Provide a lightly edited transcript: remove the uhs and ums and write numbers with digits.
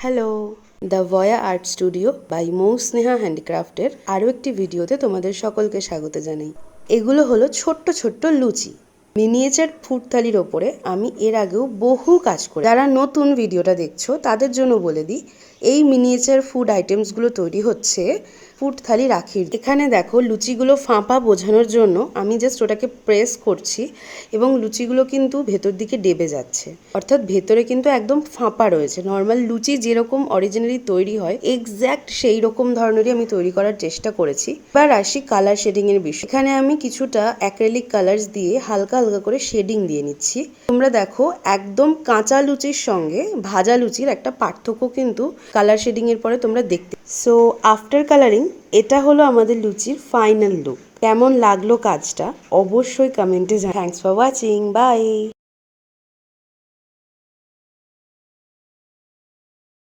Hello, the ভয়া art studio by Mou Sneha হ্যান্ডিক্রাফটের আরও একটি ভিডিওতে তোমাদের সকলকে স্বাগত জানাই। এগুলো হলো ছোট্ট ছোট্ট লুচি, মিনিয়েচার ফুড থালির ওপরে আমি এর আগেও বহু কাজ করি। যারা নতুন ভিডিওটা দেখছো তাদের জন্য বলে দিই, এই মিনিয়েচার ফুড আইটেমসগুলো তৈরি হচ্ছে ফুড থালি রাখির। এখানে দেখো লুচিগুলো ফাঁপা বোঝানোর জন্য আমি জাস্ট ওটাকে প্রেস করছি এবং লুচিগুলো কিন্তু ভেতর দিকে ডেবে যাচ্ছে, অর্থাৎ ভেতরে কিন্তু একদম ফাঁপা রয়েছে। নর্মাল লুচি যেরকম অরিজিনালি তৈরি হয় এক্স্যাক্ট সেই রকম ধরনেরই আমি তৈরি করার চেষ্টা করেছি। এবার আসি কালার শেডিং এর বিষয়। এখানে আমি কিছুটা অ্যাক্রিলিক কালার্স দিয়ে হালকা হালকা করে শেডিং দিয়ে নিচ্ছি। তোমরা দেখো একদম কাঁচা লুচির সঙ্গে ভাজা লুচির একটা পার্থক্য কিন্তু কালার শেডিং এর পরে তোমরা দেখতে। সো আফটার কালারিং এটা হলো আমাদের লুচির ফাইনাল লুক। কেমন লাগলো কাজটা অবশ্যই কমেন্টে জানাও। Thanks for watching, by.